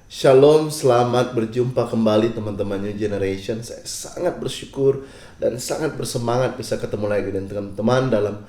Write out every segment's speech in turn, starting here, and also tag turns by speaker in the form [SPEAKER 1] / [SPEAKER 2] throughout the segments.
[SPEAKER 1] Shalom, selamat berjumpa kembali teman-teman New Generation. Saya sangat bersyukur dan sangat bersemangat bisa ketemu lagi dengan teman-teman dalam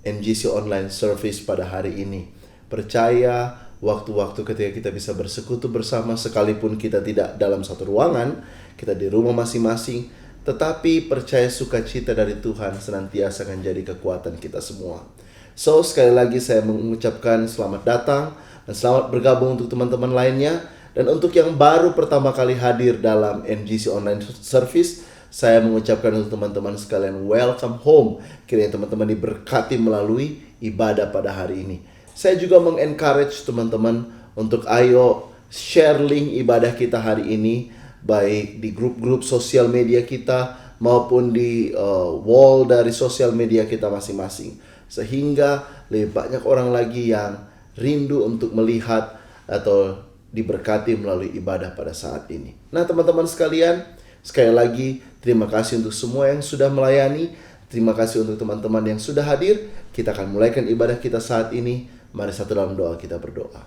[SPEAKER 1] NGC Online Service pada hari ini. Percaya waktu-waktu ketika kita bisa bersekutu bersama, sekalipun kita tidak dalam satu ruangan, kita di rumah masing-masing, tetapi percaya sukacita dari Tuhan senantiasa akan jadi kekuatan kita semua. So, sekali lagi saya mengucapkan selamat datang dan selamat bergabung untuk teman-teman lainnya. Dan untuk yang baru pertama kali hadir dalam NGC Online Service, saya mengucapkan untuk teman-teman sekalian welcome home. Kiranya teman-teman diberkati melalui ibadah pada hari ini. Saya juga mengencourage teman-teman untuk ayo share link ibadah kita hari ini, baik di grup-grup sosial media kita maupun di wall dari sosial media kita masing-masing, sehingga lebih banyak orang lagi yang rindu untuk melihat atau diberkati melalui ibadah pada saat ini. Nah teman-teman sekalian, sekali lagi terima kasih untuk semua yang sudah melayani. Terima kasih untuk teman-teman yang sudah hadir. Kita akan mulaikan ibadah kita saat ini. Mari satu dalam doa kita berdoa.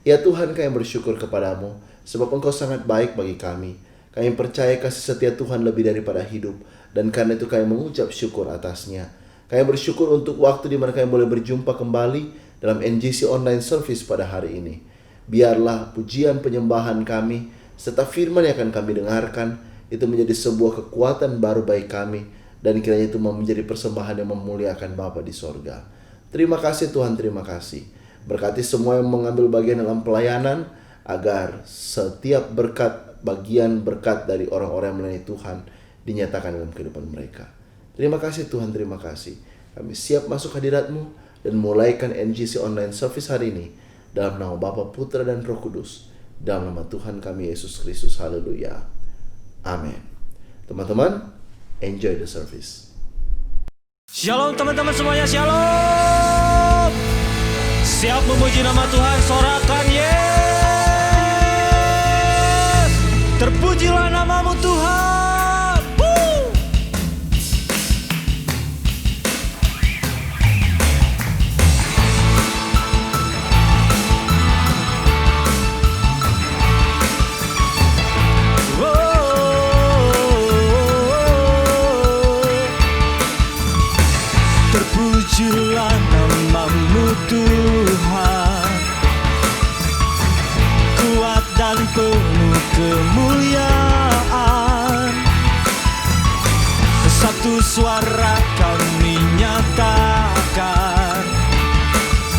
[SPEAKER 1] Ya Tuhan, kami bersyukur kepadamu sebab Engkau sangat baik bagi kami. Kami percaya kasih setia Tuhan lebih daripada hidup, dan karena itu kami mengucap syukur atasnya. Kami bersyukur untuk waktu di mana kami boleh berjumpa kembali dalam NGC Online Service pada hari ini. Biarlah pujian penyembahan kami serta firman yang akan kami dengarkan itu menjadi sebuah kekuatan baru bagi kami, dan kiranya itu menjadi persembahan yang memuliakan Bapa di sorga. Terima kasih Tuhan, terima kasih. Berkati semua yang mengambil bagian dalam pelayanan, agar setiap bagian berkat dari orang-orang yang melayani Tuhan dinyatakan dalam kehidupan mereka. Terima kasih Tuhan, terima kasih. Kami siap masuk hadirat-Mu dan mulaikan NGC Online Service hari ini. Dalam nama Bapa, Putra, dan Roh Kudus. Dalam nama Tuhan kami Yesus Kristus. Haleluya. Amin. Teman-teman, enjoy the service.
[SPEAKER 2] Shalom teman-teman semuanya, shalom. Siap memuji nama Tuhan, sorakan yes. Terpujilah namamu Tuhan. Woo. Terpujilah namamu Tuhan, kuat dan penuh kemuliaan. Satu suara kami nyatakan,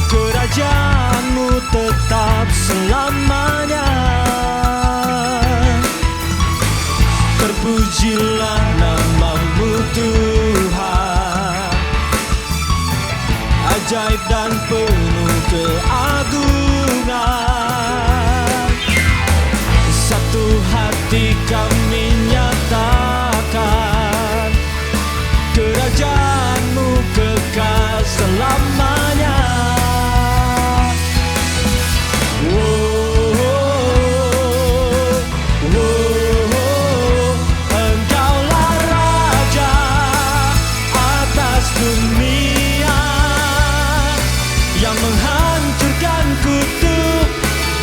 [SPEAKER 2] kerajaan-Mu tetap selamanya. Terpujilah namamu Tuhan, ajaib dan penuh keagungan. Satu hati kami nyatakan, kerajaan-Mu kekal selamanya. Engkaulah Raja atas dunia, yang menghancurkan kutub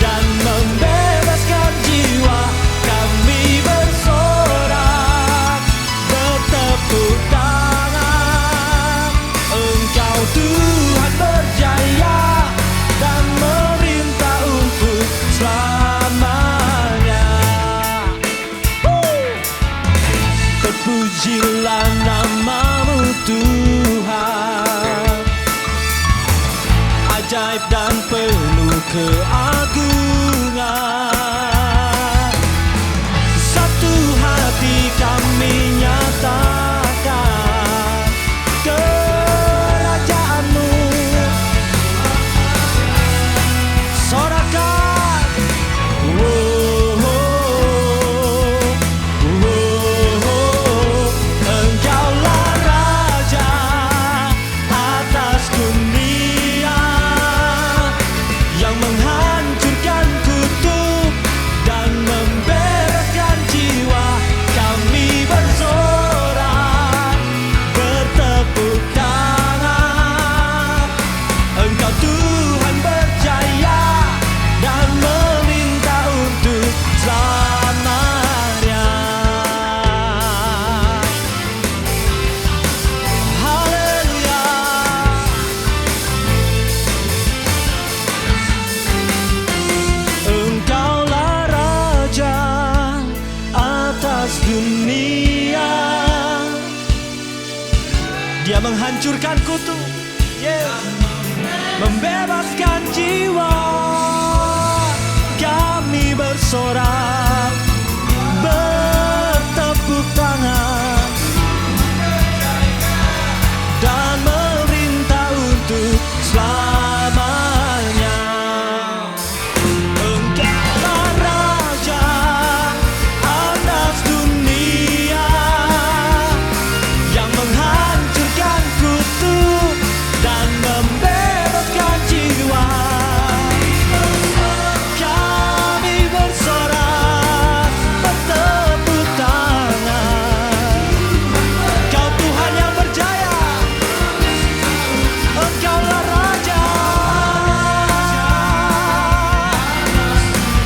[SPEAKER 2] dan membebaskan jiwa. Kami bersorak, bertepuk tangan. Engkau Tuhan berjaya dan memerintah untuk selamanya. Terpujilah namamu Tuhan, ajaib dan penuh keagungan. Satu hati kami nyatakan, kerajaan-Mu. Sorakan, Engkaulah Raja atas dunia, yang menghancurkan kutub dan membebaskan jiwa. Kami bersorak, menghancurkan kutu, membebaskan jiwa. Kami bersorak, bertepuk tangan, dan meminta untuk selamanya. Engkaulah Raja atas dunia, yang menghancurkan kutu dan membebaskan jiwa. Kami bersorak, bertepuk tangan. Kau Tuhan yang berjaya, Engkaulah Raja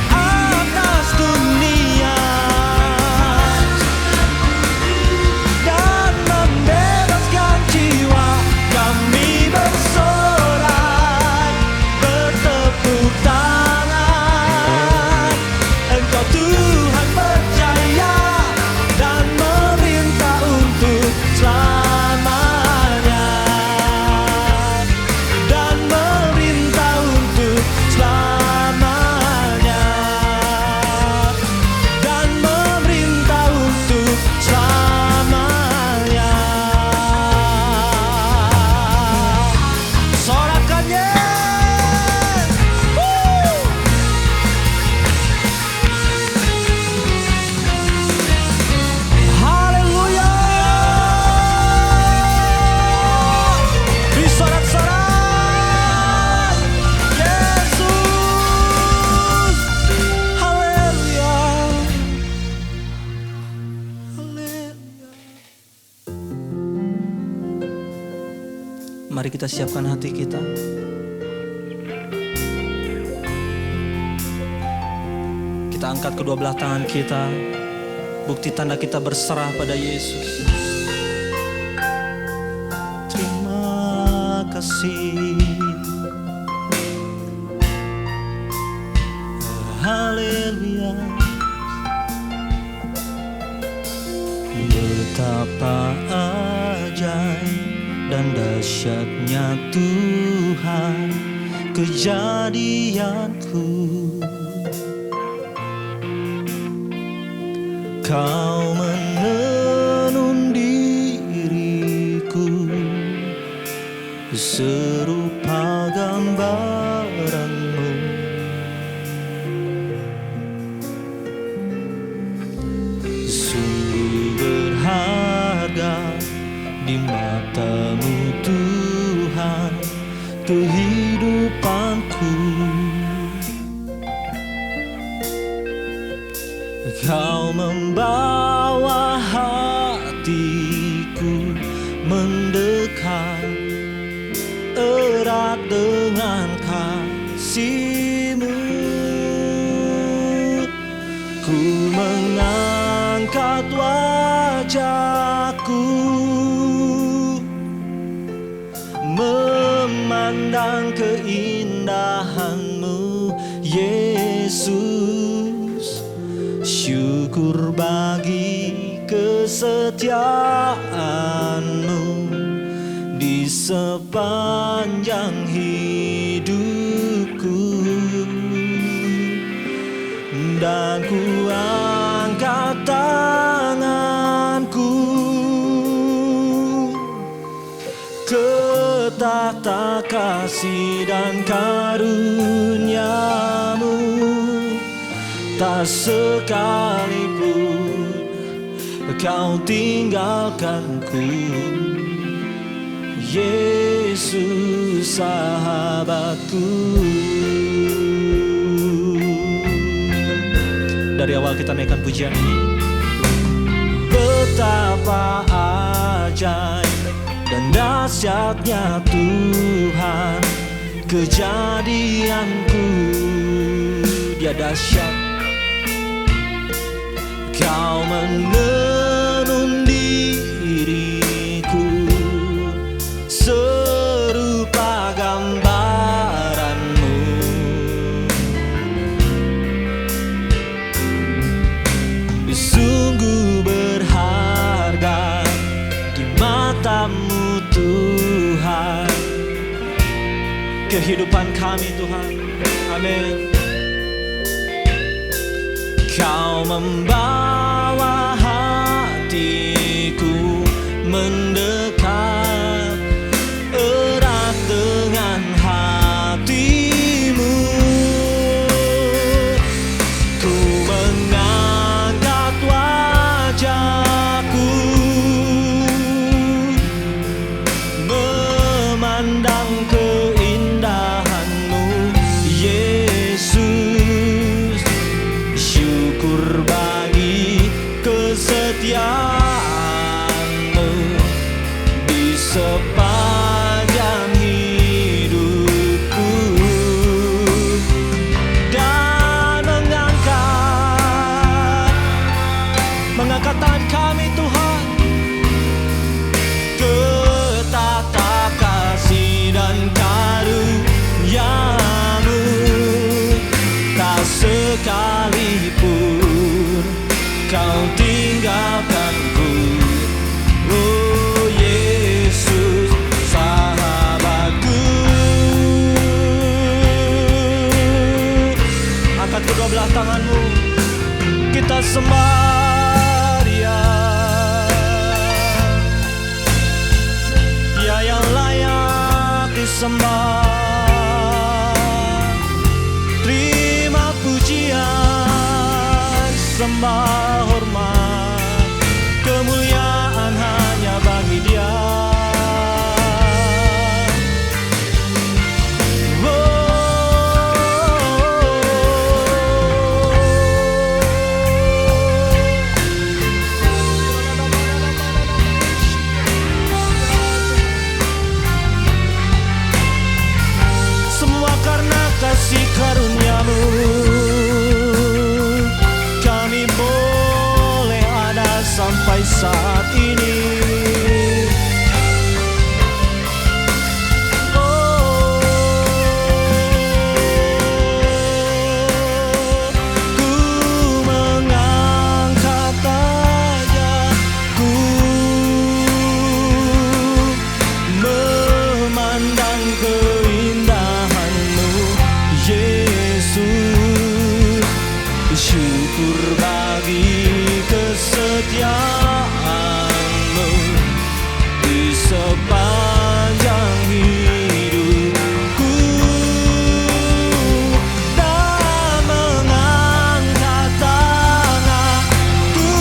[SPEAKER 2] atas dunia, dan membebaskan jiwa. Kami bersorak, bertepuk tangan. Engkau Tuhan berjaya, dan meminta untuk selamanya, dan meminta untuk selamanya, dan meminta untuk selamanya. Sorakannya. Haleluya. Disorak-sorak Yesus. Haleluya. Haleluya. Mari kita siapkan hati kita. Kita angkat kedua belah tangan kita, bukti tanda kita berserah pada Yesus. Terima kasih. Haleluya. Betapa ajaib dan dahsyatnya Tuhan kejadianku. Kau menenun diriku serupa gambaranmu. Sungguh berharga di matamu Tuhan kehidupanku. Kau membawa hatiku mendekat erat dengan kasih-Mu. Ku mengangkat wajahku, memandang keindahan-Mu, Yesus. Syukur bagi kesetiaan-Mu di sepanjang hidupku. Dan ku angkat tanganku ke tahta kasih dan karunia-Mu. Tak sekalipun Kau tinggalkanku, Yesus sahabatku. Dari awal kita naikkan pujian ini. Betapa ajaib dan dahsyatnya Tuhan kejadianku. Dia dahsyat. Kau menenun diriku serupa gambaran-Mu. Sungguh berharga di mata-Mu Tuhan kehidupan kami Tuhan. Amin. Kau membawa hatiku mendekat erat dengan hatimu. Ku mengangkat wajahku memandang keindahanmu Yesus. Syukur bagi kesetiaanmu di sepanjang hidupku, dan mengangkat tangan kami Tuhan ke tata kasih dan karuniamu. Tak sekalipun kau tinggalkanku, oh Yesus sahabatku. Angkat kedua belah tanganmu, kita sembah Dia, Dia yang layak disembah. Terima pujian, sembah, hormat, kemuliaan hanya bagi Dia. Semua karena kasih karunia-Mu kami boleh ada sampai saat ini. Ku mengangkat wajahku memandang keindahan-Mu Yesus. Syukur bagi kesetiaan-Mu di sepanjang hidupku, dan mengangkat tanganku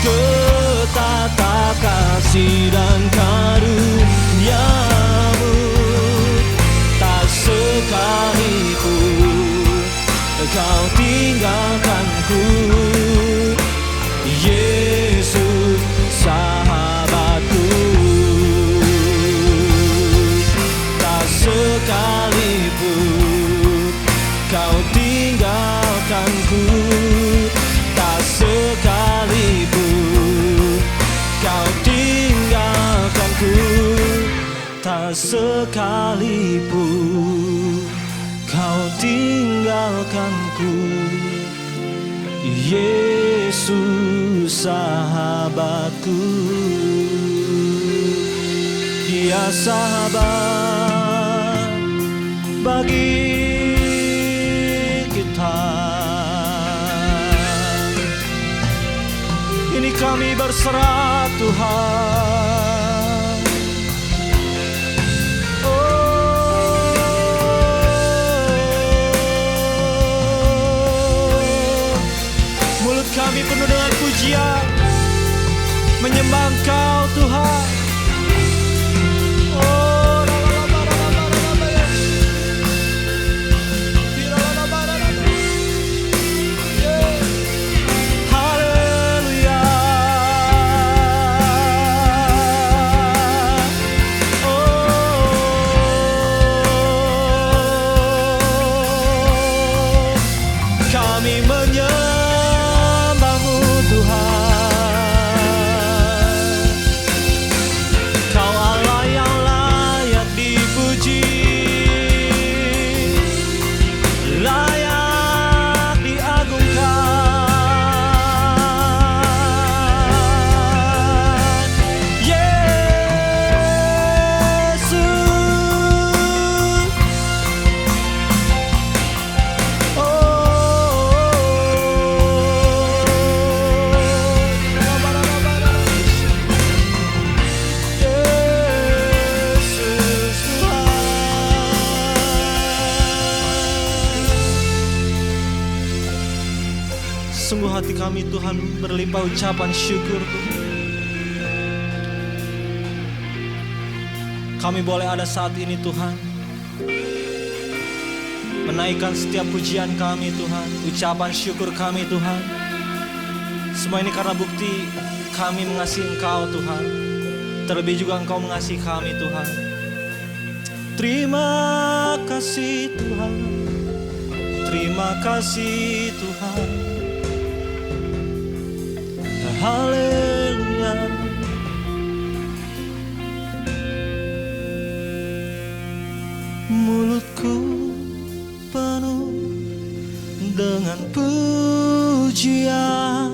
[SPEAKER 2] ke tata kasih dan karunia-Mu. Tak sekalipun Kau tinggalkanku, Yesus sahabatku. Tak sekalipun Kau tinggalkanku, tak sekalipun Kau tinggalkanku, tak sekalipun Kau tinggalkanku, Yesus sahabatku. Dia sahabat bagi kita. Ini kami berserah Tuhan. Kami penuh dengan pujian, menyembah Engkau Tuhan. Oh, haleluya. Oh, kami menyembah Tuhan. hati kami Tuhan berlimpah ucapan syukur Tuhan. Kami boleh ada saat ini Tuhan, menaikkan setiap pujian kami Tuhan, ucapan syukur kami Tuhan. Semua ini karena bukti kami mengasihi Engkau Tuhan, terlebih juga Engkau mengasihi kami Tuhan. Terima kasih Tuhan, terima kasih Tuhan. Haleluya. Mulutku penuh dengan pujian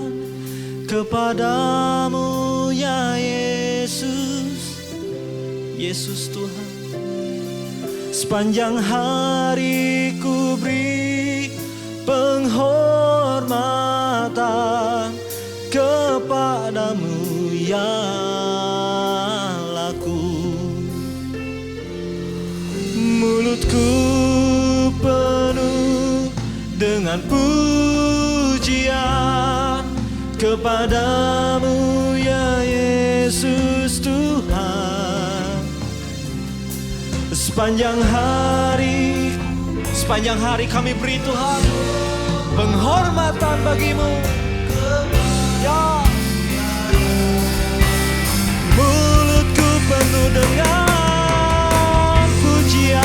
[SPEAKER 2] kepadamu ya Yesus, Yesus Tuhan. Sepanjang hari ku beri penghormatan kepadamu ya Allahku. Mulutku penuh dengan pujian kepadamu ya Yesus Tuhan. Sepanjang hari kami beri Tuhan penghormatan bagimu ya. Mulutku penuh dengan pujian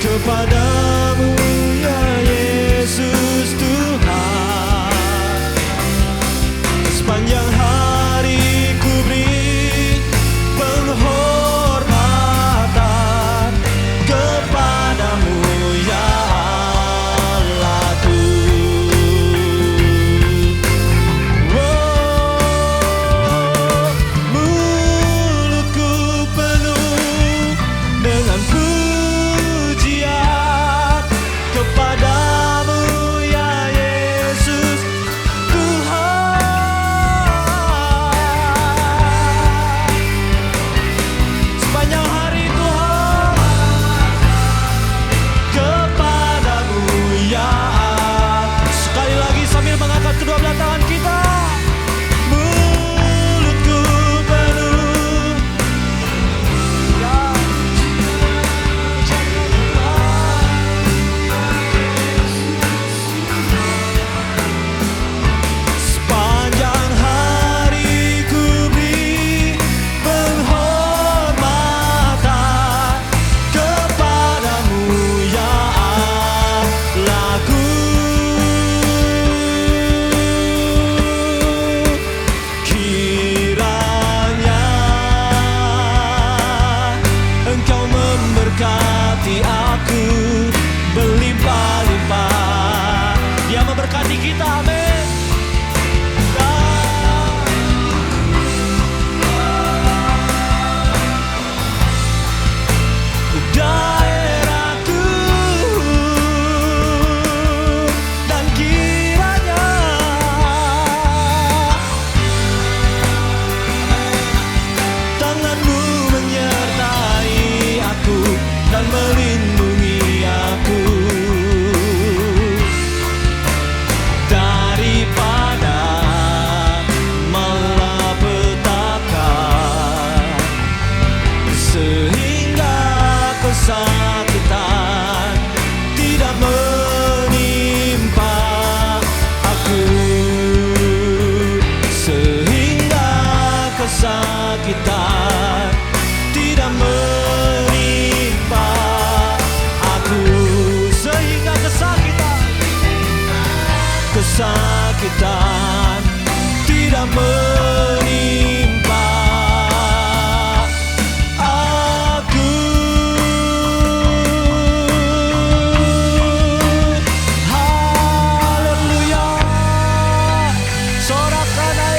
[SPEAKER 2] kepadamu ya Yesus Tuhan. Sepanjang hari ku beri penghormatan kepadamu ya Allahku. Mulutku penuh dengan pujian kepadamu ya Yesus Tuhan. Sepanjang hari Tuhan kepadamu ya. Sekali lagi sambil mengangkat kedua belah tangan kita. Mulutku penuh ya. Sepanjang hari ku beri penghormatan kepadamu ya Allahku. Kiranya Engkau memberkati aku berlimpah-limpah. Dia memberkati kita, amin. Daerahku dan kiranya tanganmu menyertai aku dan melindungi aku daripada malapetaka, sehingga kesakitan tidak menimpa aku, sehingga kesakitan tidak menimpa aku, sehingga kesakitan tidak menimpa aku. Haleluya. Sorakan Yesus.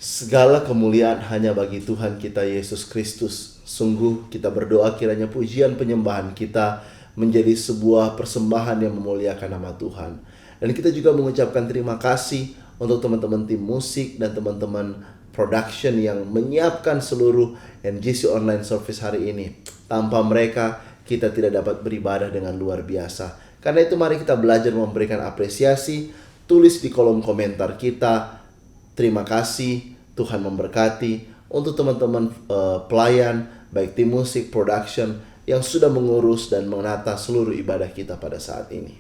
[SPEAKER 1] Segala kemuliaan hanya bagi Tuhan kita Yesus Kristus. Sungguh kita berdoa kiranya pujian penyembahan kita menjadi sebuah persembahan yang memuliakan nama Tuhan. Dan kita juga mengucapkan terima kasih untuk teman-teman tim musik dan teman-teman production yang menyiapkan seluruh NGC Online Service hari ini. Tanpa mereka kita tidak dapat beribadah dengan luar biasa. Karena itu mari kita belajar memberikan apresiasi. Tulis di kolom komentar kita, terima kasih, Tuhan memberkati. Untuk teman-teman pelayan, baik tim musik, production, yang sudah mengurus dan menata seluruh ibadah kita pada saat ini.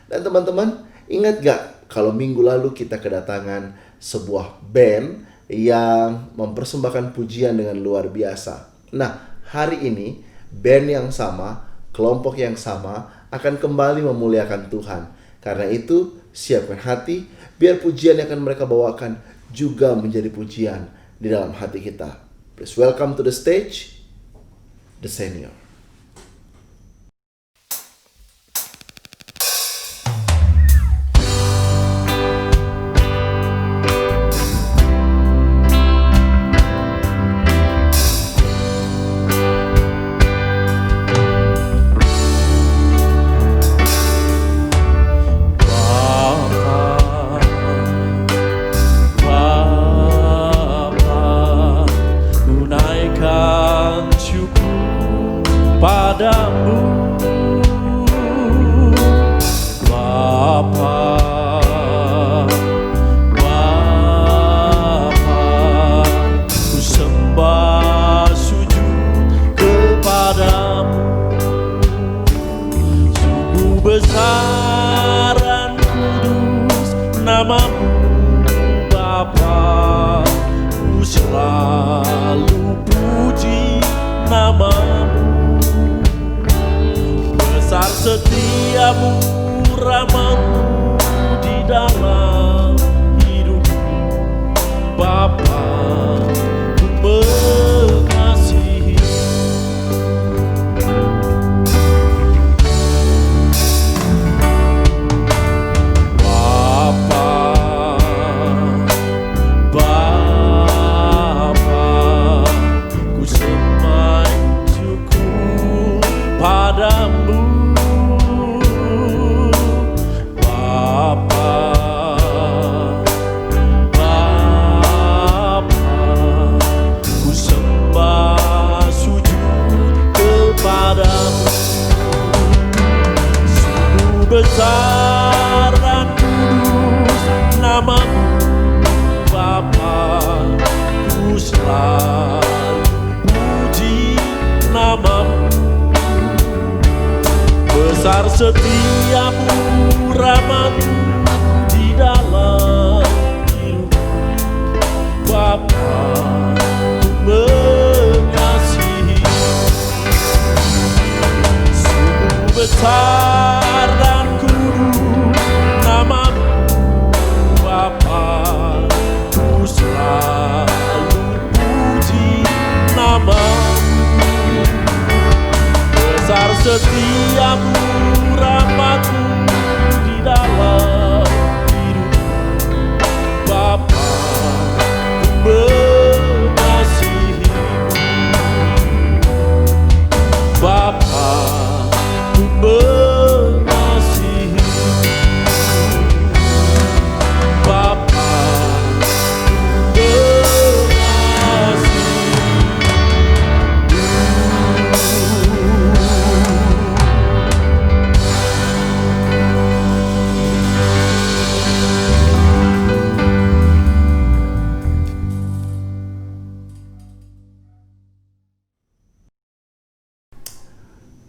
[SPEAKER 1] Dan teman-teman, ingat gak kalau minggu lalu kita kedatangan sebuah band yang mempersembahkan pujian dengan luar biasa. Nah, hari ini band yang sama, kelompok yang sama akan kembali memuliakan Tuhan. Karena itu, siapkan hati, biar pujian yang akan mereka bawakan juga menjadi pujian di dalam hati kita. Please welcome to the stage, The Senior.
[SPEAKER 3] Setiamu, rahmat-Mu di dalam hidupku, Bapa, ku mengasihi. Bapa, ku semai syukur padamu. Besar dan kudus nama-Mu, Bapa, ku selalu puji nama-Mu. Besar setiamu, rahmat-Mu di dalam hidupku, Bapa, ku mengasihi. Sungguh besar dan kudus nama-Mu, Bapa, ku selalu puji nama-Mu. Besar setiamu, rahmat-Mu di dalam hidupku, Bapa, ku mengasihi. Bapa, ku mengasihi. Bapa, ku mengasihi.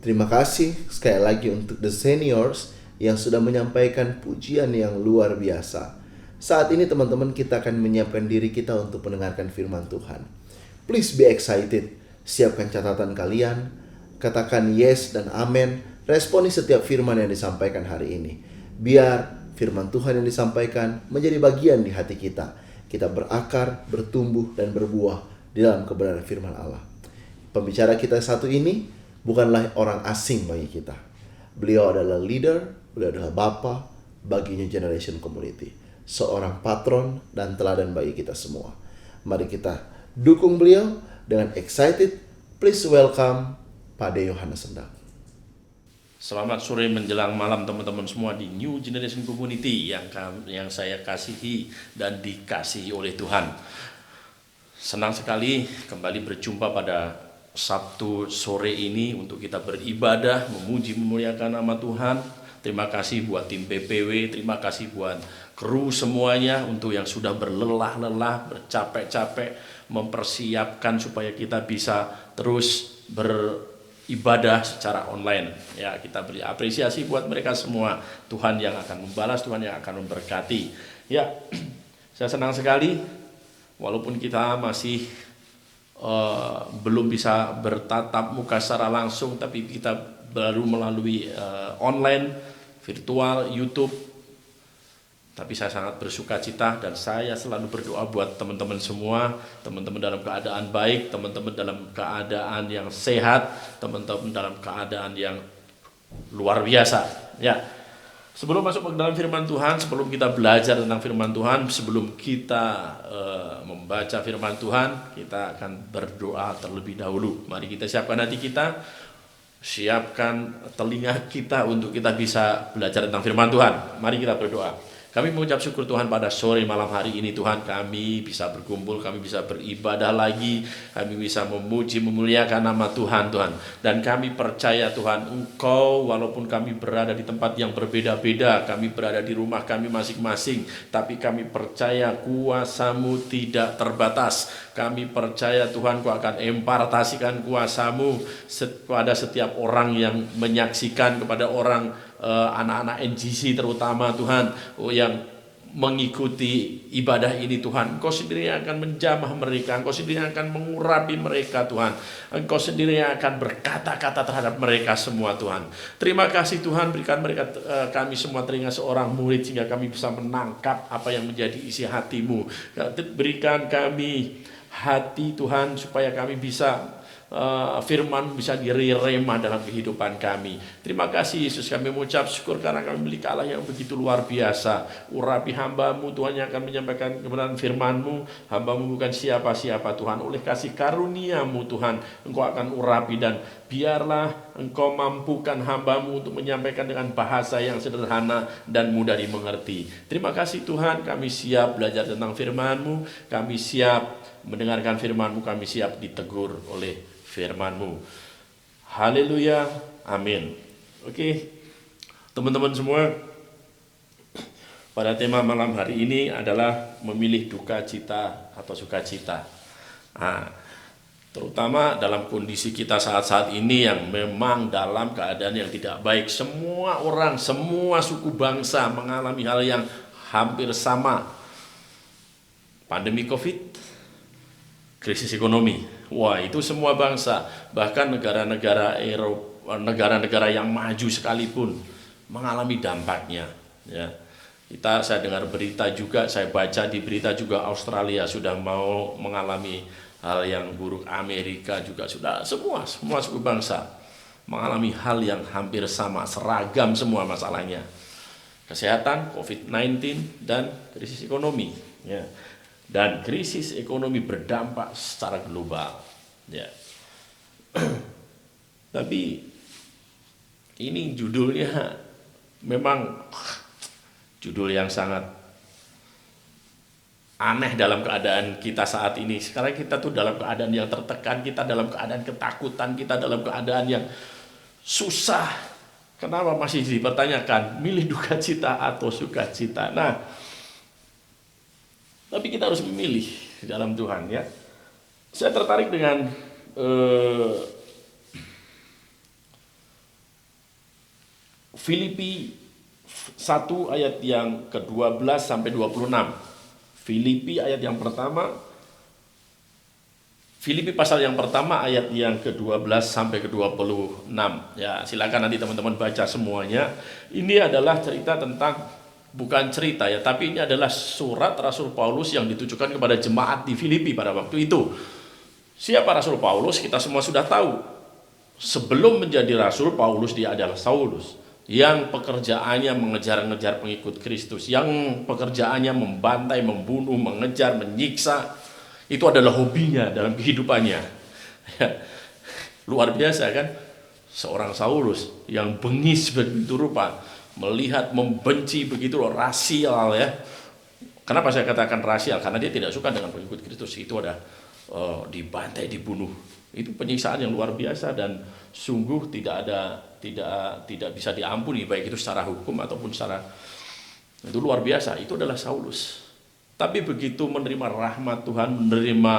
[SPEAKER 1] Terima kasih sekali lagi untuk The Seniors yang sudah menyampaikan pujian yang luar biasa. Saat ini teman-teman kita akan menyiapkan diri kita untuk mendengarkan firman Tuhan. Please be excited. Siapkan catatan kalian. Katakan yes dan amen. Responi setiap firman yang disampaikan hari ini. Biar firman Tuhan yang disampaikan menjadi bagian di hati kita. Kita berakar, bertumbuh, dan berbuah di dalam kebenaran firman Allah. Pembicara kita satu ini bukanlah orang asing bagi kita. Beliau adalah leader, beliau adalah bapa bagi New Generation Community. Seorang patron dan teladan bagi kita semua. Mari kita dukung beliau dengan excited. Please welcome Pak De Yohanes Sendang.
[SPEAKER 3] Selamat sore menjelang malam teman-teman semua di New Generation Community yang saya kasihi dan dikasihi oleh Tuhan. Senang sekali kembali berjumpa pada Sabtu sore ini untuk kita beribadah, memuji, memuliakan nama Tuhan. Terima kasih buat tim PPW, terima kasih buat kru semuanya untuk yang sudah berlelah-lelah, bercapek-capek, mempersiapkan supaya kita bisa terus beribadah secara online. Ya, kita beri apresiasi buat mereka semua. Tuhan yang akan membalas, Tuhan yang akan memberkati. Ya, saya senang sekali walaupun kita masih belum bisa bertatap muka secara langsung, tapi kita baru melalui online, virtual, YouTube. Tapi saya sangat bersuka cita dan saya selalu berdoa buat teman-teman semua, teman-teman dalam keadaan baik, teman-teman dalam keadaan yang sehat, teman-teman dalam keadaan yang luar biasa. Ya. Sebelum masuk ke dalam firman Tuhan, sebelum kita belajar tentang firman Tuhan, sebelum kita membaca firman Tuhan, kita akan berdoa terlebih dahulu. Mari kita siapkan hati kita, siapkan telinga kita untuk kita bisa belajar tentang firman Tuhan. Mari kita berdoa. Kami mengucap syukur Tuhan pada sore malam hari ini Tuhan, kami bisa berkumpul, kami bisa beribadah lagi, kami bisa memuji, memuliakan nama Tuhan, Tuhan. Dan kami percaya Tuhan, Engkau walaupun kami berada di tempat yang berbeda-beda, kami berada di rumah kami masing-masing, tapi kami percaya kuasa-Mu tidak terbatas. Kami percaya Tuhan, Kau akan impartasikan kuasa-Mu kepada setiap orang yang menyaksikan, kepada orang anak-anak NGC terutama Tuhan yang mengikuti ibadah ini Tuhan. Engkau sendiri yang akan menjamah mereka, Engkau sendiri yang akan mengurapi mereka Tuhan. Engkau sendiri yang akan berkata-kata terhadap mereka semua Tuhan. Terima kasih Tuhan, berikan mereka kami semua telinga seorang murid sehingga kami bisa menangkap apa yang menjadi isi hati-Mu. Berikan kami hati Tuhan supaya kami bisa firman bisa direma dalam kehidupan kami. Terima kasih Yesus, kami mengucap syukur karena kami memiliki Allah yang begitu luar biasa. Urapi hamba-Mu Tuhan yang akan menyampaikan kebenaran firman-Mu. Hamba-Mu bukan siapa-siapa Tuhan, oleh kasih karunia-Mu Tuhan Engkau akan urapi, dan biarlah Engkau mampukan hamba-Mu untuk menyampaikan dengan bahasa yang sederhana dan mudah dimengerti. Terima kasih Tuhan, kami siap belajar tentang firman-Mu, kami siap mendengarkan firman-Mu, kami siap ditegur oleh firman-Mu. Haleluya, amin. Oke, teman-teman semua, pada tema malam hari ini adalah memilih duka cita atau sukacita. Nah, terutama dalam kondisi kita saat-saat ini yang memang dalam keadaan yang tidak baik. Semua orang, semua suku bangsa mengalami hal yang hampir sama. Pandemi COVID, krisis ekonomi. Wah, itu semua bangsa, bahkan negara-negara Eropa, negara-negara yang maju sekalipun mengalami dampaknya. Ya, saya dengar berita juga, saya baca di berita juga Australia sudah mau mengalami hal yang buruk, Amerika juga sudah, semua suku bangsa mengalami hal yang hampir sama, seragam semua masalahnya. Kesehatan, COVID-19 dan krisis ekonomi. Ya. Dan krisis ekonomi berdampak secara global. Ya. Tapi ini judulnya memang judul yang sangat aneh dalam keadaan kita saat ini. Sekarang kita tuh dalam keadaan yang tertekan, kita dalam keadaan ketakutan, kita dalam keadaan yang susah. Kenapa masih dipertanyakan milih duka cita atau sukacita? Nah, tapi kita harus memilih dalam Tuhan, ya. Saya tertarik dengan Filipi 1 ayat yang ke-12 sampai 26. Filipi ayat yang pertama, Filipi pasal yang pertama ayat yang ke-12 sampai ke-26. Ya, silakan nanti teman-teman baca semuanya. Ini adalah cerita tentang, bukan cerita ya, tapi ini adalah surat Rasul Paulus yang ditujukan kepada jemaat di Filipi pada waktu itu. Siapa Rasul Paulus? Kita semua sudah tahu. Sebelum menjadi Rasul, Paulus dia adalah Saulus, yang pekerjaannya mengejar-ngejar pengikut Kristus, yang pekerjaannya membantai, membunuh, mengejar, menyiksa, Itu adalah hobinya dalam kehidupannya. Ya, luar biasa kan? Seorang Saulus yang bengis begitu rupa, melihat membenci begitu loh, rasial ya. Kenapa saya katakan rasial? Karena dia tidak suka dengan pengikut Kristus. Itu ada dibantai, dibunuh. Itu penyiksaan yang luar biasa dan sungguh tidak bisa diampuni, baik itu secara hukum ataupun secara, itu luar biasa. Itu adalah Saulus. Tapi begitu menerima rahmat Tuhan, menerima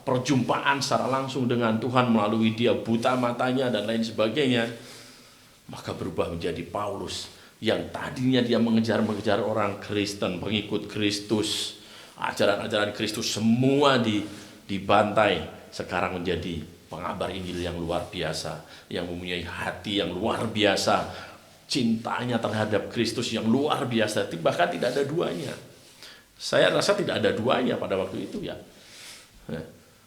[SPEAKER 3] perjumpaan secara langsung dengan Tuhan melalui dia buta matanya dan lain sebagainya, maka berubah menjadi Paulus yang tadinya dia mengejar orang Kristen, pengikut Kristus, ajaran-ajaran Kristus semua dibantai, sekarang menjadi pengabar Injil yang luar biasa, yang mempunyai hati yang luar biasa, cintanya terhadap Kristus yang luar biasa, bahkan tidak ada duanya. Saya rasa tidak ada duanya pada waktu itu ya.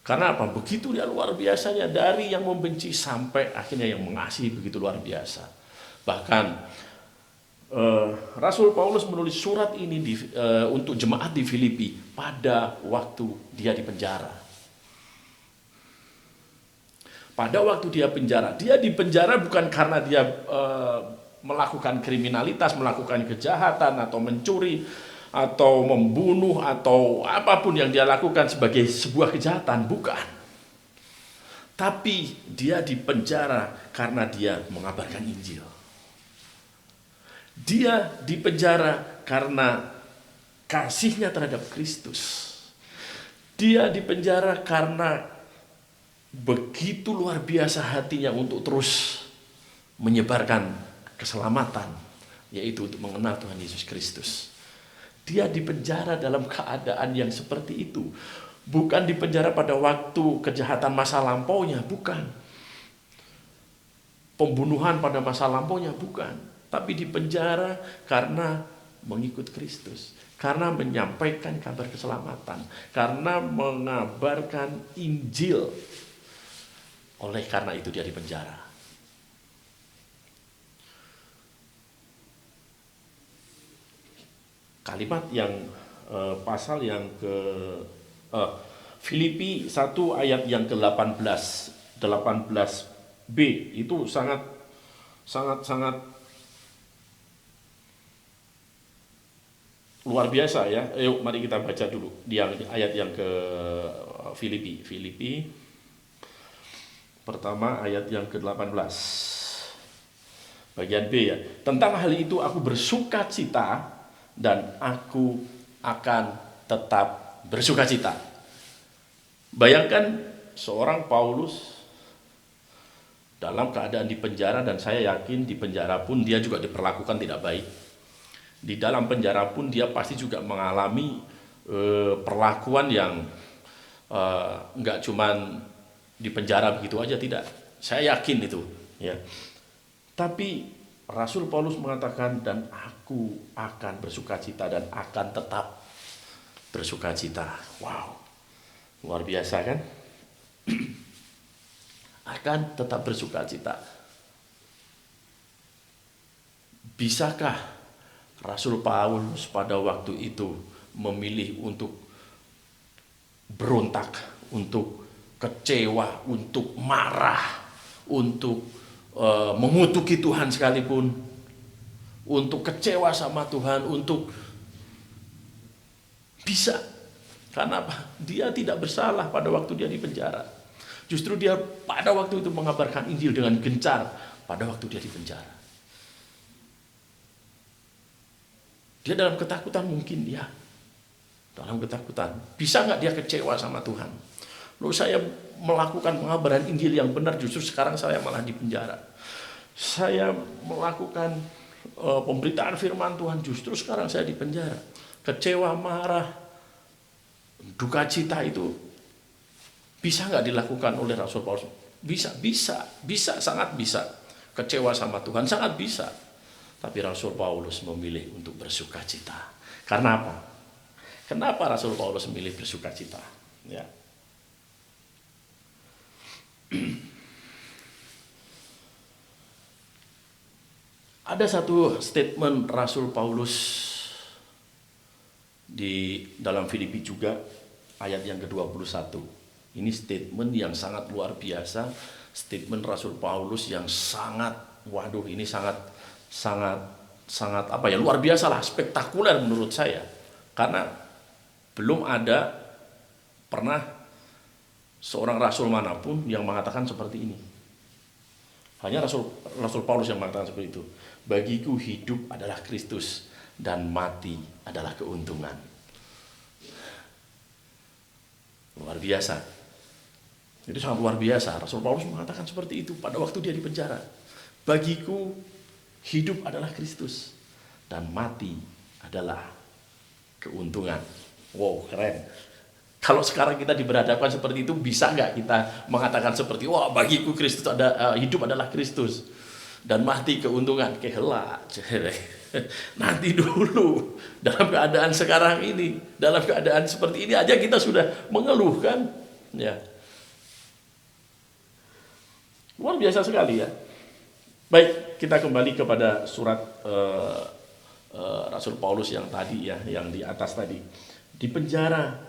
[SPEAKER 3] Karena apa? Begitu dia luar biasanya, dari yang membenci sampai akhirnya yang mengasihi, begitu luar biasa. Bahkan Rasul Paulus menulis surat ini untuk jemaat di Filipi pada waktu dia di penjara. Pada waktu dia di penjara bukan karena dia melakukan kriminalitas, melakukan kejahatan atau mencuri atau membunuh atau apapun yang dia lakukan sebagai sebuah kejahatan, bukan. Tapi dia di penjara karena dia mengabarkan Injil. Dia di penjara karena kasihnya terhadap Kristus. Dia di penjara karena begitu luar biasa hatinya untuk terus menyebarkan keselamatan, yaitu untuk mengenal Tuhan Yesus Kristus. Dia di penjara dalam keadaan yang seperti itu. Bukan di penjara pada waktu kejahatan masa lampaunya, bukan. Pembunuhan pada masa lampaunya, bukan. Tapi di penjara karena mengikut Kristus, karena menyampaikan kabar keselamatan, karena mengabarkan Injil. Oleh karena itu dia di penjara. Kalimat yang pasal yang ke Filipi 1 ayat yang ke-18 18b itu sangat luar biasa ya. Yuk mari kita baca dulu ayat yang ke Filipi pertama ayat yang ke-18 bagian B ya. Tentang hal itu aku bersuka cita dan aku akan tetap bersuka cita. Bayangkan seorang Paulus dalam keadaan di penjara, dan saya yakin di penjara pun dia juga diperlakukan tidak baik. Di dalam penjara pun dia pasti juga mengalami perlakuan yang enggak cuman di penjara begitu aja, tidak. Saya yakin itu, ya. Tapi Rasul Paulus mengatakan, dan aku akan bersukacita dan akan tetap bersukacita. Wow, luar biasa kan? Akan tetap bersukacita. Bisakah Rasul Paulus pada waktu itu memilih untuk berontak, untuk kecewa, untuk marah, untuk mengutuki Tuhan sekalipun, untuk kecewa sama Tuhan, untuk bisa? Karena apa? Dia tidak bersalah pada waktu dia di penjara. Justru dia pada waktu itu mengabarkan Injil dengan gencar pada waktu dia di penjara. Dia dalam ketakutan mungkin dia. Dalam ketakutan. Bisa nggak dia kecewa sama Tuhan? Lalu saya melakukan pengabaran Injil yang benar, justru sekarang saya malah di penjara. Saya melakukan pemberitaan firman Tuhan, justru sekarang saya di penjara. Kecewa, marah, duka cita itu bisa nggak dilakukan oleh Rasul Paulus? Bisa, sangat bisa. Kecewa sama Tuhan, sangat bisa. Tapi Rasul Paulus memilih untuk bersuka cita. Karena apa? Kenapa Rasul Paulus memilih bersuka cita? Ya. Ada satu statement Rasul Paulus di dalam Filipi juga, ayat yang ke-21. Ini statement yang sangat luar biasa, statement Rasul Paulus yang sangat, waduh ini sangat apa ya, luar biasa lah, spektakuler menurut saya. Karena belum ada pernah seorang rasul manapun yang mengatakan seperti ini. Hanya Rasul Paulus yang mengatakan seperti itu. Bagiku hidup adalah Kristus dan mati adalah keuntungan. Luar biasa. Itu sangat luar biasa. Rasul Paulus mengatakan seperti itu pada waktu dia di penjara. Bagiku hidup adalah Kristus dan mati adalah keuntungan. Wow, keren. Kalau sekarang kita diberhadapkan seperti itu, bisa nggak kita mengatakan seperti, wah bagiku Kristus hidup adalah Kristus dan mati keuntungan? Kehelak. Nanti dulu, dalam keadaan sekarang ini, dalam keadaan seperti ini aja kita sudah mengeluh kan? Ya. Luar biasa sekali ya. Baik, kita kembali kepada surat Rasul Paulus yang tadi ya, yang di atas tadi. Di penjara.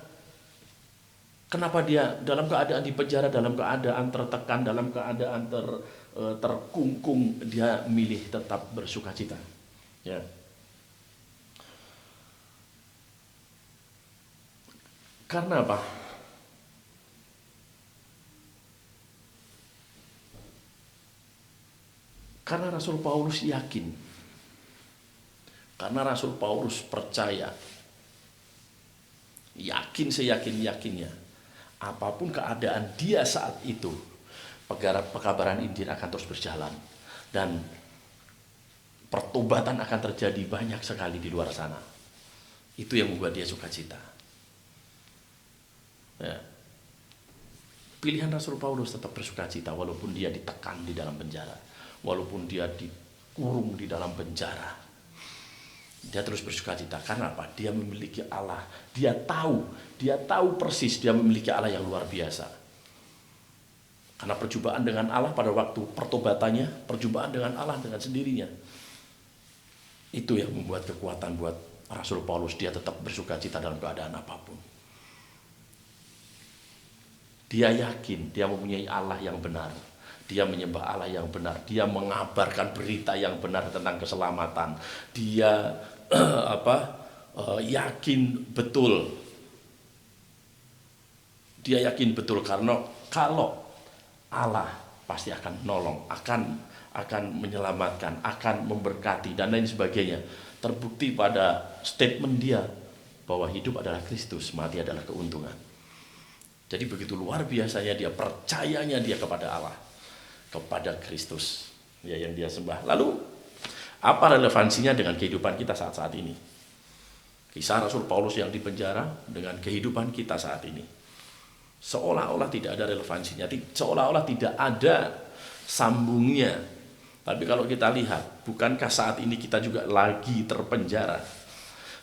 [SPEAKER 3] Kenapa dia dalam keadaan di penjara, dalam keadaan tertekan, dalam keadaan terkungkung, dia milih tetap bersukacita. Ya. Karena apa? Karena Rasul Paulus yakin. Karena Rasul Paulus percaya. Yakin seyakin-yakinnya. Apapun keadaan dia saat itu, pekabaran Injil akan terus berjalan. Dan pertobatan akan terjadi banyak sekali di luar sana. Itu yang membuat dia sukacita. Ya. Pilihan Rasul Paulus tetap bersukacita walaupun dia ditekan di dalam penjara. Walaupun dia dikurung di dalam penjara, dia terus bersukacita. Karena apa? Dia memiliki Allah. Dia tahu persis dia memiliki Allah yang luar biasa. Karena perjumpaan dengan Allah pada waktu pertobatannya, perjumpaan dengan Allah dengan sendirinya. Itu yang membuat kekuatan buat Rasul Paulus, dia tetap bersukacita dalam keadaan apapun. Dia yakin dia mempunyai Allah yang benar. Dia menyembah Allah yang benar. Dia mengabarkan berita yang benar tentang keselamatan. Dia yakin betul. Dia yakin betul karena kalau Allah pasti akan nolong, akan menyelamatkan, akan memberkati dan lain sebagainya. Terbukti pada statement dia bahwa hidup adalah Kristus, mati adalah keuntungan. Jadi begitu luar biasanya dia, percayanya dia kepada Allah, kepada Kristus ya yang dia sembah. Lalu apa relevansinya dengan kehidupan kita saat ini? Kisah Rasul Paulus yang dipenjara dengan kehidupan kita saat ini seolah-olah tidak ada relevansinya, seolah-olah tidak ada sambungnya. Tapi kalau kita lihat, bukankah saat ini kita juga lagi terpenjara,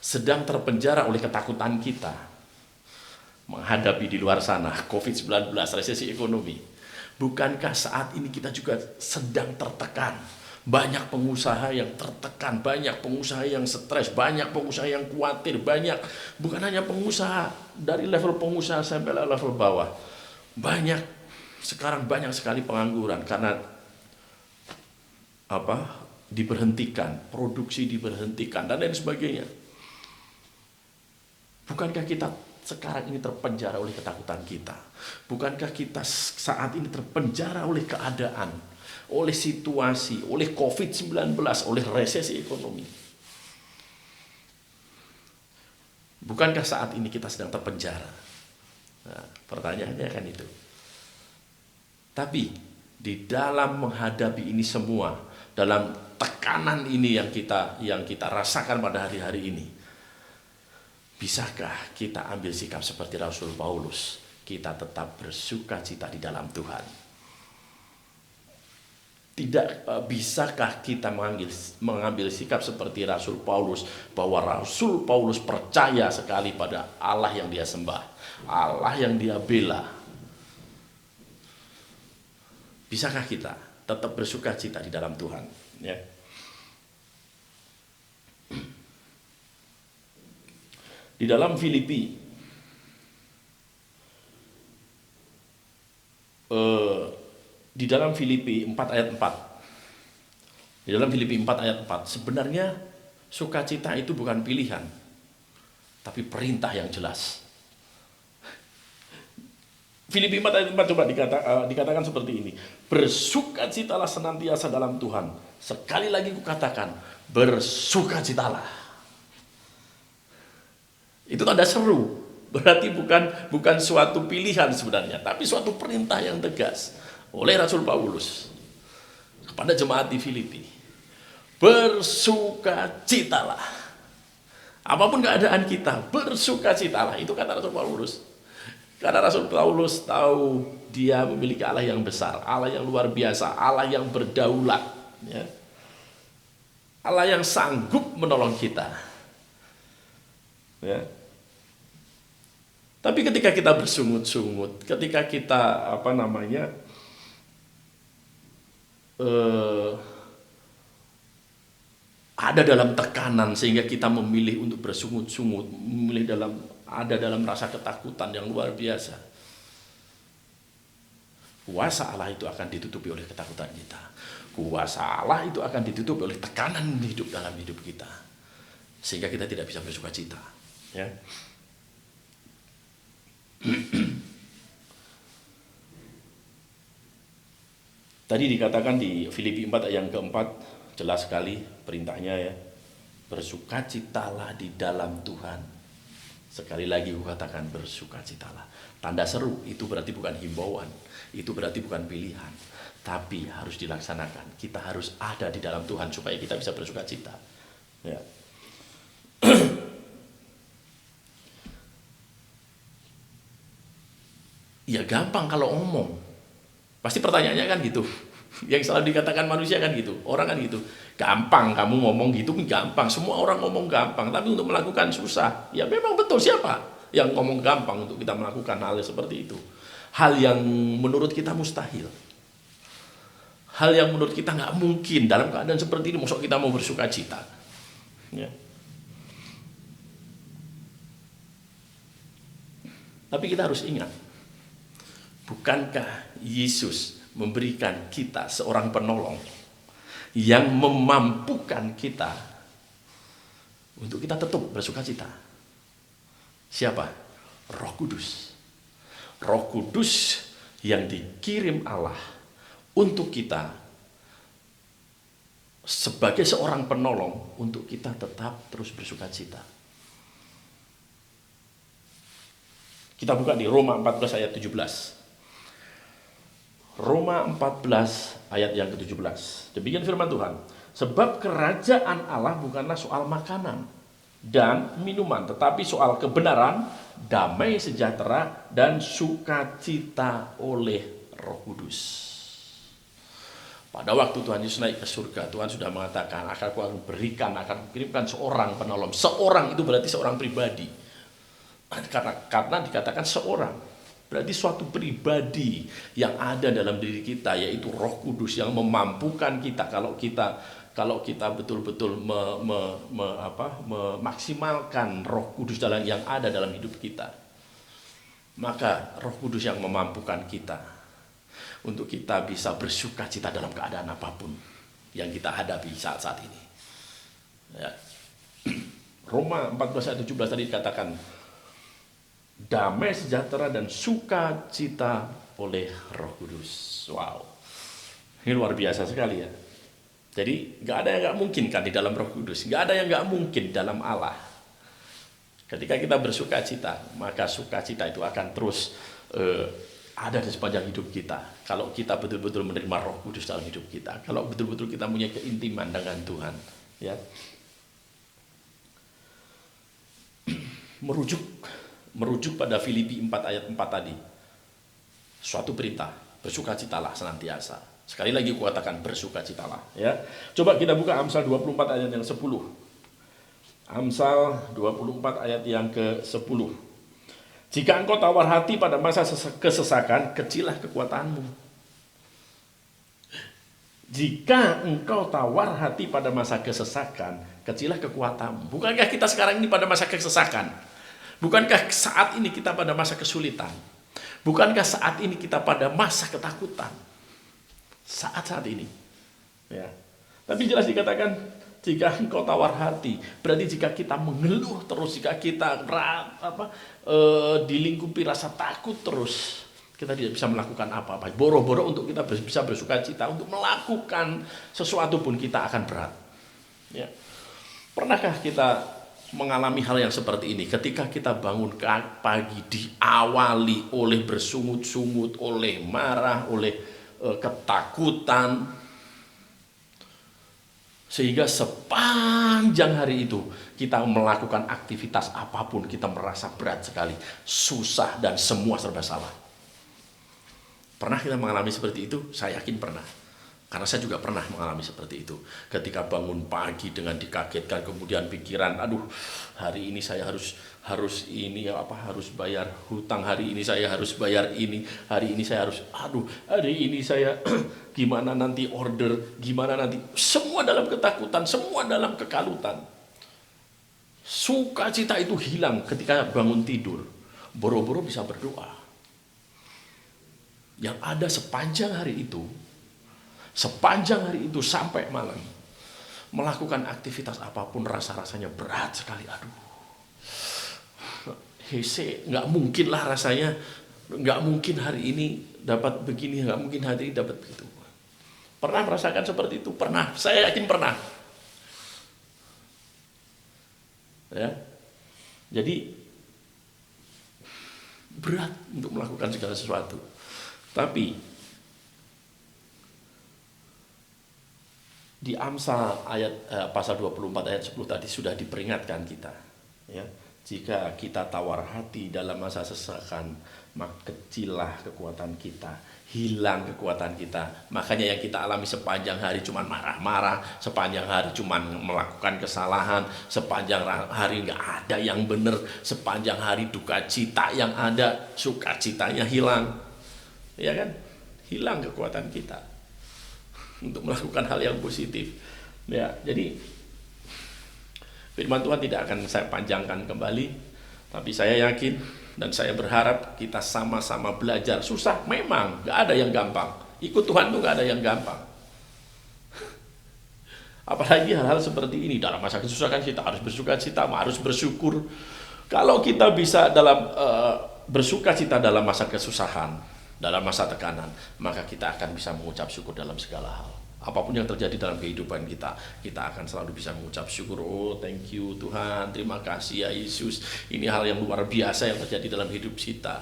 [SPEAKER 3] sedang terpenjara oleh ketakutan kita menghadapi di luar sana COVID-19, resesi ekonomi. Bukankah saat ini kita juga sedang tertekan? Banyak pengusaha yang tertekan, banyak pengusaha yang stres, banyak pengusaha yang khawatir, bukan hanya pengusaha, dari level pengusaha sampai level bawah. Sekarang banyak sekali pengangguran karena diberhentikan, produksi diberhentikan dan lain sebagainya. Bukankah kita sekarang ini terpenjara oleh ketakutan kita? Bukankah kita saat ini terpenjara oleh keadaan, oleh situasi, oleh COVID-19, oleh resesi ekonomi? Bukankah saat ini kita sedang terpenjara? Nah, pertanyaannya kan itu. Tapi di dalam menghadapi ini semua, dalam tekanan ini yang kita rasakan pada hari-hari ini, bisakah kita ambil sikap seperti Rasul Paulus? Kita tetap bersukacita di dalam Tuhan. Bisakah kita mengambil sikap seperti Rasul Paulus, bahwa Rasul Paulus percaya sekali pada Allah yang dia sembah, Allah yang dia bela? Bisakah kita tetap bersukacita di dalam Tuhan? Ya. Di dalam Filipi di dalam Filipi 4 ayat 4. Di dalam Filipi 4 ayat 4, sebenarnya sukacita itu bukan pilihan, tapi perintah yang jelas. Filipi 4 ayat 4 coba dikatakan seperti ini. Bersukacitalah senantiasa dalam Tuhan. Sekali lagi kukatakan, bersukacitalah. Itu tanda seru. Berarti bukan suatu pilihan sebenarnya, tapi suatu perintah yang tegas oleh Rasul Paulus kepada jemaat di Filipi. Bersukacitalah. Apapun keadaan kita, bersukacitalah. Itu kata Rasul Paulus. Karena Rasul Paulus tahu dia memiliki Allah yang besar, Allah yang luar biasa, Allah yang berdaulat, ya. Allah yang sanggup menolong kita, ya. Tapi ketika kita bersungut-sungut, ketika kita ada dalam tekanan sehingga kita memilih untuk bersungut-sungut, ada dalam rasa ketakutan yang luar biasa, kuasa Allah itu akan ditutupi oleh ketakutan kita. Kuasa Allah itu akan ditutupi oleh tekanan hidup dalam hidup kita, sehingga kita tidak bisa bersuka cita, ya. Tadi dikatakan di Filipi 4 ayat yang keempat, jelas sekali perintahnya, ya. Bersukacitalah di dalam Tuhan. Sekali lagi kukatakan, bersukacitalah. Tanda seru itu berarti bukan himbauan, itu berarti bukan pilihan, tapi harus dilaksanakan. Kita harus ada di dalam Tuhan supaya kita bisa bersukacita, ya. Ya gampang kalau ngomong. Pasti pertanyaannya kan gitu. Yang selalu dikatakan manusia kan gitu. Orang kan gitu. Gampang kamu ngomong gitu, gampang. Semua orang ngomong gampang, tapi untuk melakukan susah. Ya memang betul, siapa yang ngomong gampang untuk kita melakukan hal seperti itu. Hal yang menurut kita mustahil. Hal yang menurut kita nggak mungkin dalam keadaan seperti ini. Maksud kita mau bersuka cita, ya. Tapi kita harus ingat, bukankah Yesus memberikan kita seorang penolong yang memampukan kita untuk kita tetap bersuka cita? Siapa? Roh Kudus. Roh Kudus yang dikirim Allah untuk kita sebagai seorang penolong untuk kita tetap terus bersuka cita. Kita buka di Roma 14 ayat 17. Roma 14 ayat yang ke-17. Demikian firman Tuhan. Sebab kerajaan Allah bukanlah soal makanan dan minuman, tetapi soal kebenaran, damai sejahtera, dan sukacita oleh Roh Kudus. Pada waktu Tuhan Yesus naik ke surga, Tuhan sudah mengatakan, akan kirimkan seorang penolong. Seorang itu berarti seorang pribadi. Karena dikatakan seorang, berarti suatu pribadi yang ada dalam diri kita, yaitu Roh Kudus yang memampukan kita. Kalau kita betul-betul memaksimalkan Roh Kudus yang ada dalam hidup kita, maka Roh Kudus yang memampukan kita untuk kita bisa bersuka cita dalam keadaan apapun yang kita hadapi saat-saat ini, ya. Roma 14 ayat 17 tadi dikatakan damai sejahtera dan sukacita oleh Roh Kudus. Wow, ini luar biasa sekali, ya. Jadi nggak ada yang nggak mungkin kan di dalam Roh Kudus, nggak ada yang nggak mungkin dalam Allah. Ketika kita bersuka cita, maka sukacita itu akan terus ada di sepanjang hidup kita. Kalau kita betul-betul menerima Roh Kudus dalam hidup kita, kalau betul-betul kita punya keintiman dengan Tuhan, ya. Merujuk pada Filipi 4 ayat 4 tadi. Suatu perintah, bersukacitalah senantiasa. Sekali lagi kukatakan bersukacitalah, ya. Coba kita buka Amsal 24 ayat yang 10. Amsal 24 ayat yang ke-10. Jika engkau tawar hati pada masa kesesakan, kecilah kekuatanmu. Jika engkau tawar hati pada masa kesesakan, kecilah kekuatanmu. Bukankah kita sekarang ini pada masa kesesakan? Bukankah saat ini kita pada masa kesulitan? Bukankah saat ini kita pada masa ketakutan? Saat-saat ini. Ya. Tapi jelas dikatakan, jika engkau tawar hati, berarti jika kita mengeluh terus, jika kita dilingkupi rasa takut terus, kita tidak bisa melakukan apa-apa. Boro-boro untuk kita bisa bersuka cita, untuk melakukan sesuatu pun kita akan berat. Ya. Pernahkah kita mengalami hal yang seperti ini? Ketika kita bangun pagi diawali oleh bersungut-sungut, oleh marah, oleh ketakutan, sehingga sepanjang hari itu kita melakukan aktivitas apapun kita merasa berat sekali, susah, dan semua serba salah. Pernah kita mengalami seperti itu? Saya yakin pernah. Karena saya juga pernah mengalami seperti itu. Ketika bangun pagi dengan dikagetkan, kemudian pikiran, aduh, hari ini saya harus bayar hutang, hari ini saya harus bayar ini, hari ini saya harus, hari ini saya gimana nanti order, gimana nanti, semua dalam ketakutan, semua dalam kekalutan. Sukacita itu hilang ketika bangun tidur, boro-boro bisa berdoa. Yang ada sepanjang hari itu sampai malam, melakukan aktivitas apapun rasanya berat sekali. Aduh, nggak mungkin lah rasanya, nggak mungkin hari ini dapat begini, nggak mungkin hari ini dapat begitu. Pernah merasakan seperti itu? Pernah, saya yakin pernah. Ya, jadi berat untuk melakukan segala sesuatu. Tapi di Amsal pasal 24 ayat 10 tadi sudah diperingatkan kita, ya, jika kita tawar hati dalam masa sesakan, maka kecillah kekuatan kita, hilang kekuatan kita. Makanya yang kita alami sepanjang hari cuma marah-marah, sepanjang hari cuma melakukan kesalahan, sepanjang hari nggak ada yang benar, sepanjang hari duka cita yang ada, sukacitanya hilang, ya kan? Hilang kekuatan kita untuk melakukan hal yang positif. Ya, jadi firman Tuhan tidak akan saya panjangkan kembali, tapi saya yakin dan saya berharap kita sama-sama belajar. Susah memang, gak ada yang gampang. Ikut Tuhan tuh gak ada yang gampang. Apalagi hal-hal seperti ini, dalam masa kesusahan kita harus bersuka cita, harus bersyukur. Kalau kita bisa bersuka cita dalam masa kesusahan, dalam masa tekanan, maka kita akan bisa mengucap syukur dalam segala hal. Apapun yang terjadi dalam kehidupan kita, kita akan selalu bisa mengucap syukur. Oh, thank you Tuhan, terima kasih ya Yesus. Ini hal yang luar biasa yang terjadi dalam hidup kita.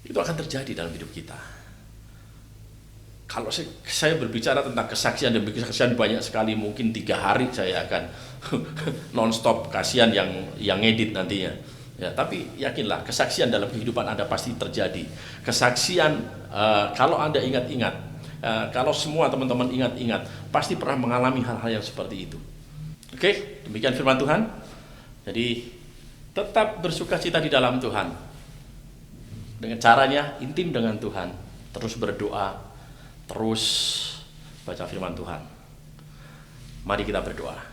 [SPEAKER 3] Itu akan terjadi dalam hidup kita. Kalau saya berbicara tentang kesaksian, dan kesaksian banyak sekali, mungkin 3 hari saya akan non-stop kasihan yang ngedit nantinya. Ya, tapi yakinlah kesaksian dalam kehidupan Anda pasti terjadi. Kesaksian kalau Anda ingat-ingat, kalau semua teman-teman ingat-ingat, pasti pernah mengalami hal-hal yang seperti itu. Oke, demikian firman Tuhan. Jadi tetap bersuka cita di dalam Tuhan. Dengan caranya intim dengan Tuhan, terus berdoa, terus baca firman Tuhan. Mari kita berdoa.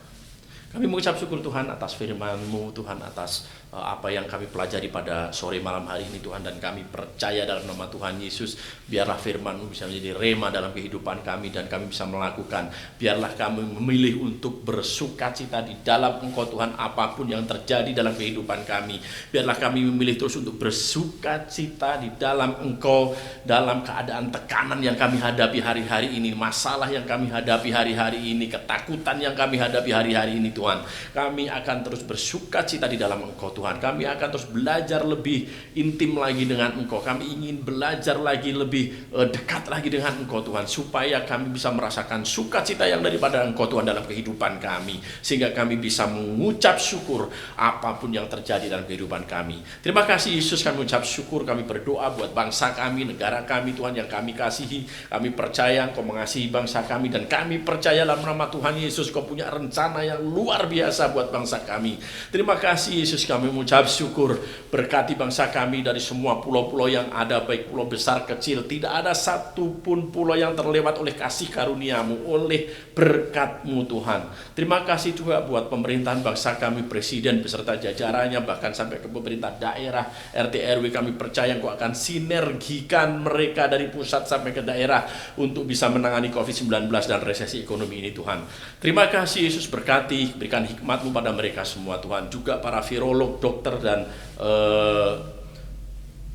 [SPEAKER 3] Kami mengucap syukur Tuhan atas firman-Mu, Tuhan, atas apa yang kami pelajari pada sore malam hari ini Tuhan, dan kami percaya dalam nama Tuhan Yesus, biarlah firman-Mu bisa menjadi rema dalam kehidupan kami, dan kami bisa melakukan. Biarlah kami memilih untuk bersukacita di dalam Engkau Tuhan, apapun yang terjadi dalam kehidupan kami. Biarlah kami memilih terus untuk bersukacita di dalam Engkau, dalam keadaan tekanan yang kami hadapi hari-hari ini, masalah yang kami hadapi hari-hari ini, ketakutan yang kami hadapi hari-hari ini Tuhan. Kami akan terus bersukacita di dalam Engkau Tuhan. Kami akan terus belajar lebih intim lagi dengan Engkau. Kami ingin belajar lagi lebih dekat lagi dengan Engkau Tuhan, supaya kami bisa merasakan sukacita yang daripada Engkau Tuhan dalam kehidupan kami, sehingga kami bisa mengucap syukur apapun yang terjadi dalam kehidupan kami. Terima kasih Yesus, kami mengucap syukur, kami berdoa buat bangsa kami, negara kami Tuhan yang kami kasihi. Kami percaya Engkau mengasihi bangsa kami, dan kami percaya dalam nama Tuhan Yesus Kau punya rencana yang luar biasa buat bangsa kami. Terima kasih Yesus, kami mengucap syukur. Berkati bangsa kami dari semua pulau-pulau yang ada, baik pulau besar kecil. Tidak ada satupun pulau yang terlewat oleh kasih karunia-Mu, oleh berkat-Mu Tuhan. Terima kasih juga buat pemerintahan bangsa kami, presiden beserta jajarannya, bahkan sampai ke pemerintah daerah, RT RW. Kami percaya Engkau akan sinergikan mereka dari pusat sampai ke daerah untuk bisa menangani COVID-19 dan resesi ekonomi ini Tuhan. Terima kasih Yesus, berkati, berikan hikmat-Mu pada mereka semua Tuhan. Juga para virolog, dokter dan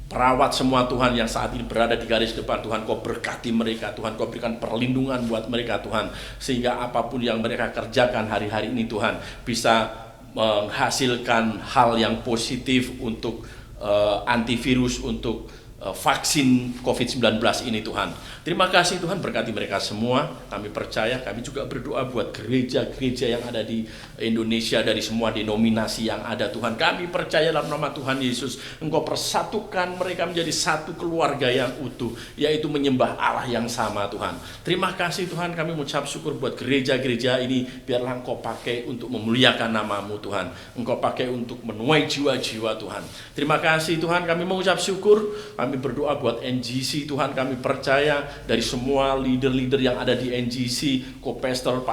[SPEAKER 3] perawat semua Tuhan yang saat ini berada di garis depan Tuhan, Kau berkati mereka Tuhan, Kau berikan perlindungan buat mereka Tuhan, sehingga apapun yang mereka kerjakan hari-hari ini Tuhan bisa menghasilkan hal yang positif untuk antivirus, untuk vaksin COVID-19 ini Tuhan. Terima kasih Tuhan, berkati mereka semua. Kami percaya, kami juga berdoa buat gereja-gereja yang ada di Indonesia dari semua denominasi yang ada Tuhan. Kami percaya dalam nama Tuhan Yesus, Engkau persatukan mereka menjadi satu keluarga yang utuh, yaitu menyembah Allah yang sama Tuhan. Terima kasih Tuhan, kami mengucap syukur buat gereja-gereja ini. Biarlah Engkau pakai untuk memuliakan nama-Mu Tuhan. Engkau pakai untuk menuai jiwa-jiwa Tuhan. Terima kasih Tuhan, kami mengucap syukur. Kami berdoa buat NGC Tuhan, kami percaya dari semua leader-leader yang ada di NGC, Kopester,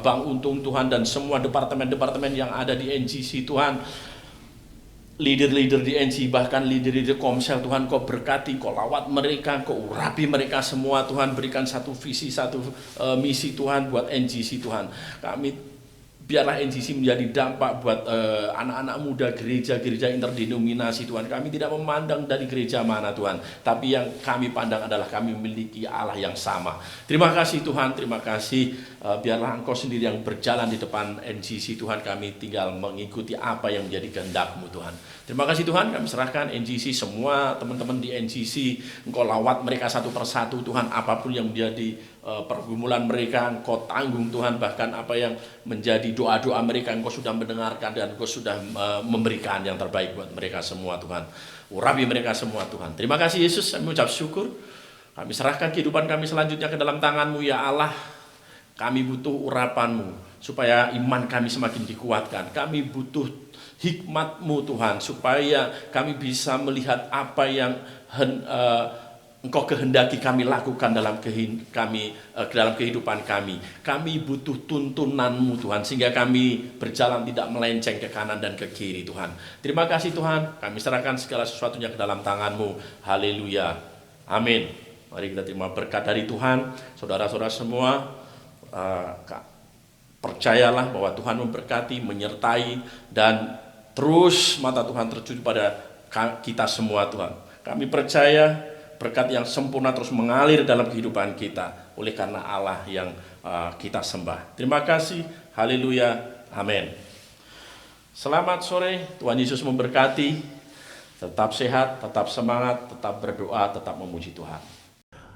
[SPEAKER 3] Bang Untung Tuhan, dan semua departemen-departemen yang ada di NGC Tuhan, leader-leader di NGC, bahkan leader-leader Komsel Tuhan, Kau berkati, Kau lawat mereka, Kau urapi mereka semua Tuhan, berikan satu visi, satu misi Tuhan buat NGC Tuhan. Biarlah NGC menjadi dampak buat anak-anak muda, gereja-gereja interdenominasi Tuhan. Kami tidak memandang dari gereja mana Tuhan, tapi yang kami pandang adalah kami memiliki Allah yang sama. Terima kasih Tuhan, terima kasih. Biarlah Engkau sendiri yang berjalan di depan NGC Tuhan. Kami tinggal mengikuti apa yang menjadi kehendak-Mu Tuhan. Terima kasih Tuhan, kami serahkan NGC, semua teman-teman di NGC. Engkau lawat mereka satu persatu Tuhan, apapun yang menjadi pergumulan mereka Engkau tanggung Tuhan, bahkan apa yang menjadi doa-doa mereka Engkau sudah mendengarkan dan Engkau sudah memberikan yang terbaik buat mereka semua Tuhan. Urapi mereka semua Tuhan. Terima kasih Yesus, kami ucap syukur. Kami serahkan kehidupan kami selanjutnya ke dalam tangan-Mu ya Allah. Kami butuh urapan-Mu supaya iman kami semakin dikuatkan. Kami butuh hikmat-Mu Tuhan, supaya kami bisa melihat apa yang Engkau kehendaki kami lakukan dalam kehidupan kami. Kami butuh tuntunan-Mu Tuhan, sehingga kami berjalan tidak melenceng ke kanan dan ke kiri Tuhan. Terima kasih Tuhan, kami serahkan segala sesuatunya ke dalam tangan-Mu. Haleluya, amin. Mari kita terima berkat dari Tuhan. Saudara-saudara semua, percayalah bahwa Tuhan memberkati, menyertai, dan terus mata Tuhan tertuju pada kita semua Tuhan. Kami percaya berkat yang sempurna terus mengalir dalam kehidupan kita oleh karena Allah yang kita sembah. Terima kasih, haleluya, amin. Selamat sore, Tuhan Yesus memberkati. Tetap sehat, tetap semangat, tetap berdoa, tetap memuji Tuhan.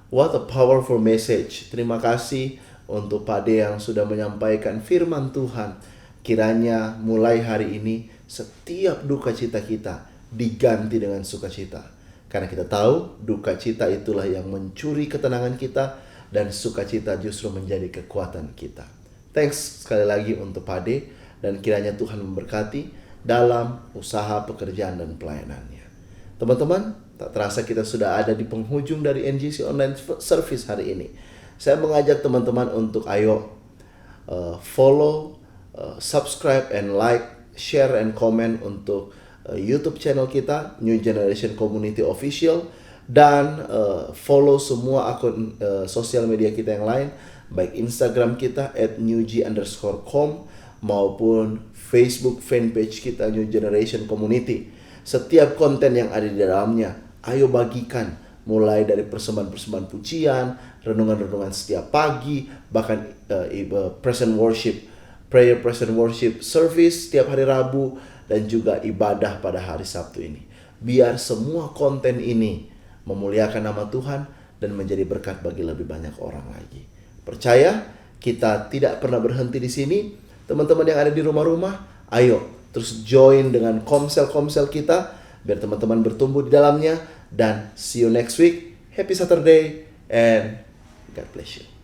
[SPEAKER 1] What a powerful message. Terima kasih untuk Pak De yang sudah menyampaikan firman Tuhan. Kiranya mulai hari ini setiap duka cita kita diganti dengan sukacita. Karena kita tahu duka cita itulah yang mencuri ketenangan kita, dan sukacita justru menjadi kekuatan kita. Thanks sekali lagi untuk Pak De, dan kiranya Tuhan memberkati dalam usaha, pekerjaan, dan pelayanannya. Teman-teman, tak terasa kita sudah ada di penghujung dari NGC Online Service hari ini. Saya mengajak teman-teman untuk ayo follow, subscribe, and like, share, and comment untuk YouTube channel kita, New Generation Community Official, dan follow semua akun sosial media kita yang lain, baik Instagram kita @newg_com maupun Facebook fanpage kita New Generation Community. Setiap konten yang ada di dalamnya, ayo bagikan, mulai dari persembahan-persembahan pujian, renungan-renungan setiap pagi, bahkan present worship, prayer present worship service setiap hari Rabu, dan juga ibadah pada hari Sabtu ini. Biar semua konten ini memuliakan nama Tuhan dan menjadi berkat bagi lebih banyak orang lagi. Percaya, kita tidak pernah berhenti di sini. Teman-teman yang ada di rumah-rumah, ayo terus join dengan komsel-komsel kita, biar teman-teman bertumbuh di dalamnya. Dan see you next week. Happy Saturday and God bless you.